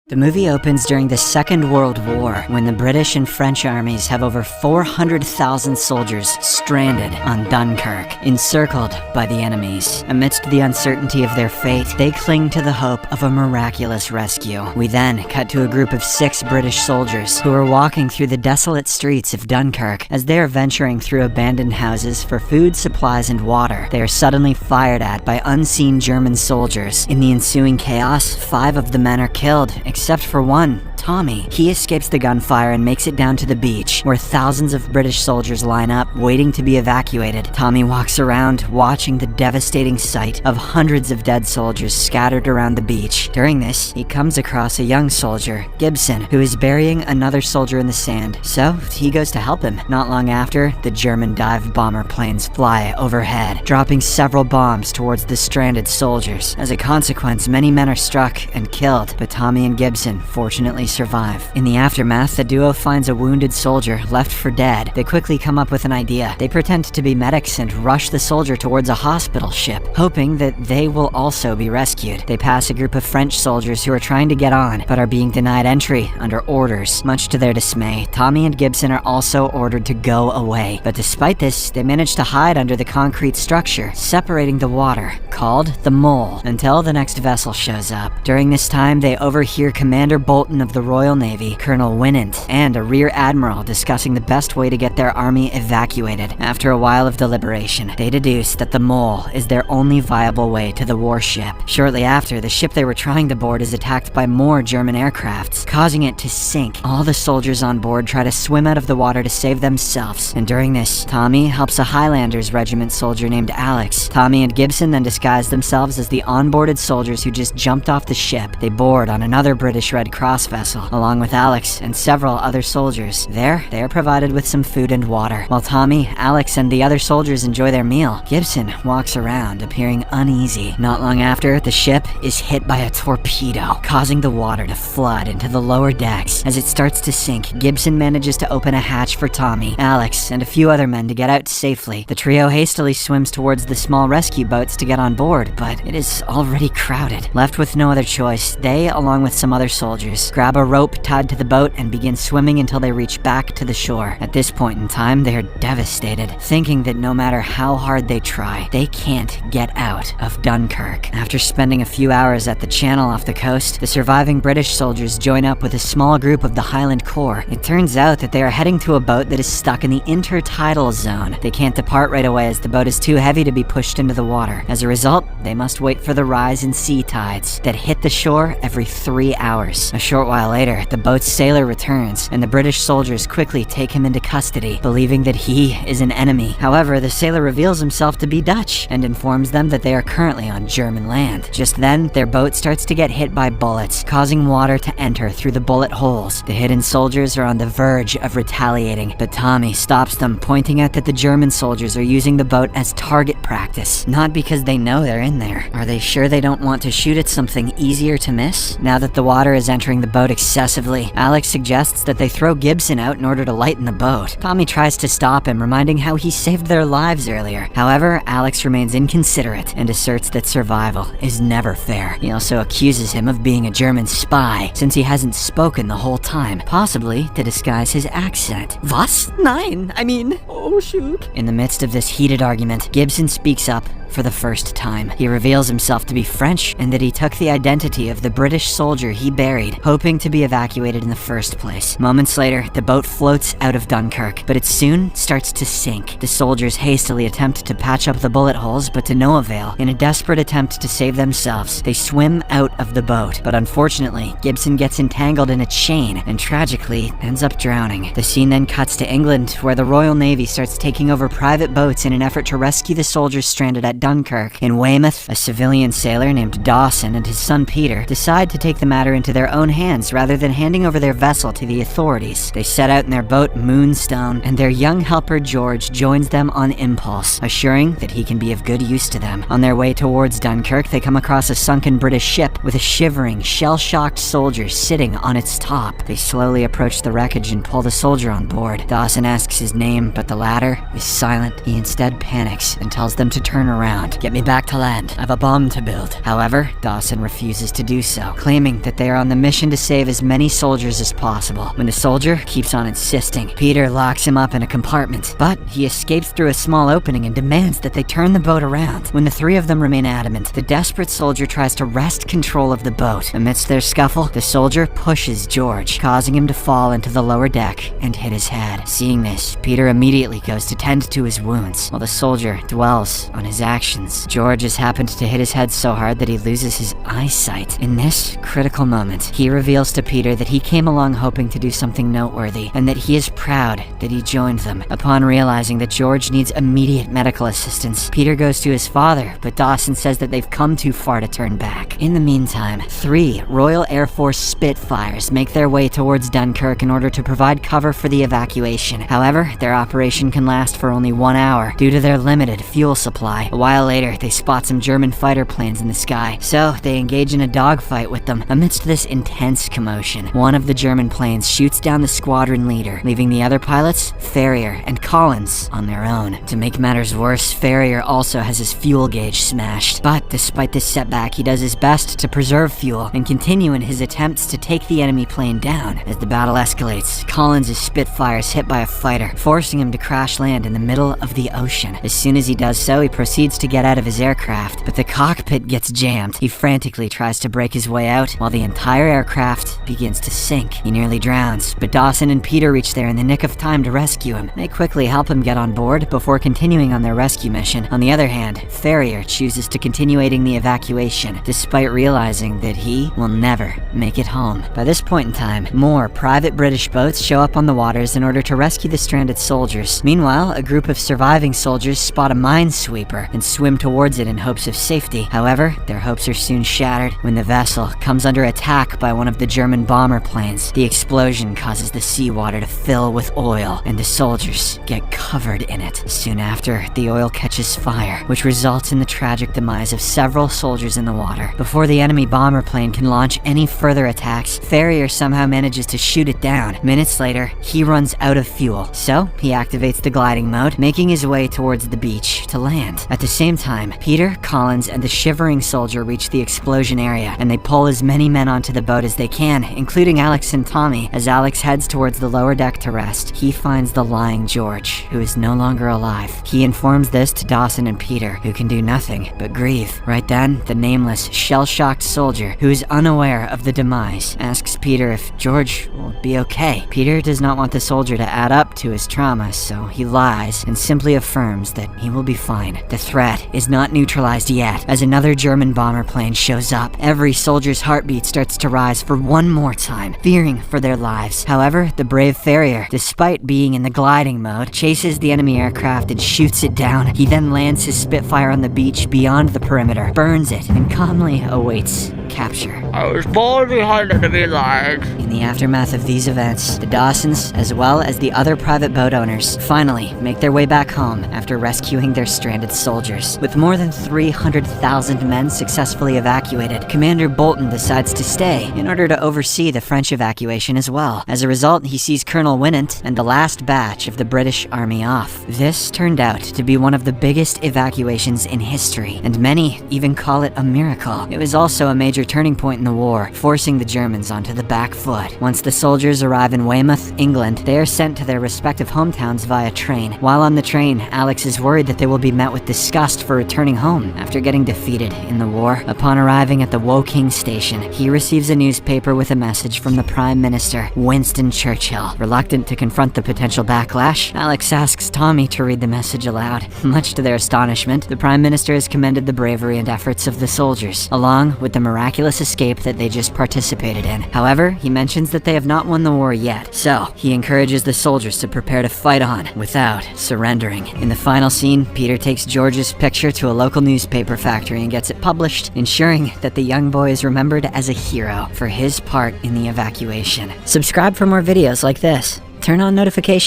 The movie opens during the Second World War, when the British and French armies have over 400,000 soldiers stranded on Dunkirk, encircled by the enemies. Amidst the uncertainty of their fate, they cling to the hope of a miraculous rescue. We then cut to a group of 6 British soldiers who are walking through the desolate streets of Dunkirk. As they are venturing through abandoned houses for food, supplies, and water, they are suddenly fired at by unseen German soldiers. In the ensuing chaos, 5 of the men are killed, except for one, Tommy. He escapes the gunfire and makes it down to the beach, where thousands of British soldiers line up, waiting to be evacuated. Tommy walks around, watching the devastating sight of hundreds of dead soldiers scattered around the beach. During this, he comes across a young soldier, Gibson, who is burying another soldier in the sand, so he goes to help him. Not long after, the German dive bomber planes fly overhead, dropping several bombs towards the stranded soldiers. As a consequence, many men are struck and killed, but Tommy and Gibson fortunately survive. In the aftermath, the duo finds a wounded soldier left for dead. They quickly come up with an idea. They pretend to be medics and rush the soldier towards a hospital ship, hoping that they will also be rescued. They pass a group of French soldiers who are trying to get on, but are being denied entry under orders. Much to their dismay, Tommy and Gibson are also ordered to go away. But despite this, they manage to hide under the concrete structure, separating the water, called the Mole, until the next vessel shows up. During this time, they overhear Commander Bolton of the Royal Navy, Colonel Winnant, and a Rear Admiral discussing the best way to get their army evacuated. After a while of deliberation, they deduce that the Mole is their only viable way to the warship. Shortly after, the ship they were trying to board is attacked by more German aircrafts, causing it to sink. All the soldiers on board try to swim out of the water to save themselves, and during this, Tommy helps a Highlanders Regiment soldier named Alex. Tommy and Gibson then disguise themselves as the onboarded soldiers who just jumped off the ship. They board on another British Red Cross vessel, along with Alex and several other soldiers. There, they are provided with some food and water. While Tommy, Alex, and the other soldiers enjoy their meal, Gibson walks around, appearing uneasy. Not long after, the ship is hit by a torpedo, causing the water to flood into the lower decks. As it starts to sink, Gibson manages to open a hatch for Tommy, Alex, and a few other men to get out safely. The trio hastily swims towards the small rescue boats to get on board, but it is already crowded. Left with no other choice, they, along with some other soldiers, grab a rope tied to the boat and begin swimming until they reach back to the shore. At this point in time, they are devastated, thinking that no matter how hard they try, they can't get out of Dunkirk. After spending a few hours at the channel off the coast, the surviving British soldiers join up with a small group of the Highland Corps. It turns out that they are heading to a boat that is stuck in the intertidal zone. They can't depart right away as the boat is too heavy to be pushed into the water. As a result, they must wait for the rise in sea tides that hit the shore every 3 hours. A short while later, the boat's sailor returns, and the British soldiers quickly take him into custody, believing that he is an enemy. However, the sailor reveals himself to be Dutch, and informs them that they are currently on German land. Just then, their boat starts to get hit by bullets, causing water to enter through the bullet holes. The hidden soldiers are on the verge of retaliating, but Tommy stops them, pointing out that the German soldiers are using the boat as target practice, not because they know they're in there. Are they sure they don't want to shoot at something easier to miss? Now that the water is entering the boat excessively, Alex suggests that they throw Gibson out in order to lighten the boat. Tommy tries to stop him, reminding how he saved their lives earlier. However, Alex remains inconsiderate and asserts that survival is never fair. He also accuses him of being a German spy, since he hasn't spoken the whole time, possibly to disguise his accent. Was? Nein, I mean, oh shoot. In the midst of this heated argument, Gibson speaks up for the first time. He reveals himself to be French and that he took the identity of the British soldier he buried, hoping to be evacuated in the first place. Moments later, the boat floats out of Dunkirk, but it soon starts to sink. The soldiers hastily attempt to patch up the bullet holes, but to no avail. In a desperate attempt to save themselves, they swim out of the boat, but unfortunately, Gibson gets entangled in a chain and tragically ends up drowning. The scene then cuts to England, where the Royal Navy starts taking over private boats in an effort to rescue the soldiers stranded at Dunkirk. In Weymouth, a civilian sailor named Dawson and his son Peter decide to take the matter into their own hands rather than handing over their vessel to the authorities. They set out in their boat Moonstone, and their young helper George joins them on impulse, assuring that he can be of good use to them. On their way towards Dunkirk, they come across a sunken British ship with a shivering, shell-shocked soldier sitting on its top. They slowly approach the wreckage and pull the soldier on board. Dawson asks his name, but the latter is silent. He instead panics and tells them to turn around. ground. Get me back to land. I have a bomb to build. However, Dawson refuses to do so, claiming that they are on the mission to save as many soldiers as possible. When the soldier keeps on insisting, Peter locks him up in a compartment, but he escapes through a small opening and demands that they turn the boat around. When the three of them remain adamant, the desperate soldier tries to wrest control of the boat. Amidst their scuffle, the soldier pushes George, causing him to fall into the lower deck and hit his head. Seeing this, Peter immediately goes to tend to his wounds, while the soldier dwells on his actions. George has happened to hit his head so hard that he loses his eyesight. In this critical moment, he reveals to Peter that he came along hoping to do something noteworthy, and that he is proud that he joined them. Upon realizing that George needs immediate medical assistance, Peter goes to his father, but Dawson says that they've come too far to turn back. In the meantime, 3 Royal Air Force Spitfires make their way towards Dunkirk in order to provide cover for the evacuation. However, their operation can last for only 1 hour due to their limited fuel supply. A while later, they spot some German fighter planes in the sky, so they engage in a dogfight with them. Amidst this intense commotion, one of the German planes shoots down the squadron leader, leaving the other pilots, Ferrier and Collins, on their own. To make matters worse, Ferrier also has his fuel gauge smashed, but despite this setback, he does his best to preserve fuel and continue in his attempts to take the enemy plane down. As the battle escalates, Collins' Spitfire is hit by a fighter, forcing him to crash land in the middle of the ocean. As soon as he does so, he proceeds to get out of his aircraft, but the cockpit gets jammed. He frantically tries to break his way out, while the entire aircraft begins to sink. He nearly drowns, but Dawson and Peter reach there in the nick of time to rescue him. They quickly help him get on board before continuing on their rescue mission. On the other hand, Ferrier chooses to continue aiding the evacuation, despite realizing that he will never make it home. By this point in time, more private British boats show up on the waters in order to rescue the stranded soldiers. Meanwhile, a group of surviving soldiers spot a minesweeper and swim towards it in hopes of safety. However, their hopes are soon shattered when the vessel comes under attack by one of the German bomber planes. The explosion causes the seawater to fill with oil, and the soldiers get covered in it. Soon after, the oil catches fire, which results in the tragic demise of several soldiers in the water. Before the enemy bomber plane can launch any further attacks, Ferrier somehow manages to shoot it down. Minutes later, he runs out of fuel, so he activates the gliding mode, making his way towards the beach to land. At the same time, Peter, Collins, and the shivering soldier reach the explosion area, and they pull as many men onto the boat as they can, including Alex and Tommy. As Alex heads towards the lower deck to rest, he finds the lying George, who is no longer alive. He informs this to Dawson and Peter, who can do nothing but grieve. Right then, the nameless, shell-shocked soldier, who is unaware of the demise, asks Peter if George will be okay. Peter does not want the soldier to add up to his trauma, so he lies and simply affirms that he will be fine. The threat is not neutralized yet, as another German bomber plane shows up. Every soldier's heartbeat starts to rise for one more time, fearing for their lives. However, the brave Ferrier, despite being in the gliding mode, chases the enemy aircraft and shoots it down. He then lands his Spitfire on the beach beyond the perimeter, burns it, and calmly awaits capture. I was born behind enemy lines. In the aftermath of these events, the Dawsons, as well as the other private boat owners, finally make their way back home after rescuing their stranded soldiers. With more than 300,000 men successfully evacuated, Commander Bolton decides to stay in order to oversee the French evacuation as well. As a result, he sees Colonel Winnant and the last batch of the British Army off. This turned out to be one of the biggest evacuations in history, and many even call it a miracle. It was also a major turning point in the war, forcing the Germans onto the back foot. Once the soldiers arrive in Weymouth, England, they are sent to their respective hometowns via train. While on the train, Alex is worried that they will be met with disgust for returning home after getting defeated in the war. Upon arriving at the Woking station, he receives a newspaper with a message from the Prime Minister, Winston Churchill. Reluctant to confront the potential backlash, Alex asks Tommy to read the message aloud. Much to their astonishment, the Prime Minister has commended the bravery and efforts of the soldiers, along with the miraculous escape that they just participated in. However, he mentions that they have not won the war yet, so he encourages the soldiers to prepare to fight on without surrendering. In the final scene, Peter takes George's picture to a local newspaper factory and gets it published, ensuring that the young boy is remembered as a hero for his part in the evacuation. Subscribe for more videos like this. Turn on notifications.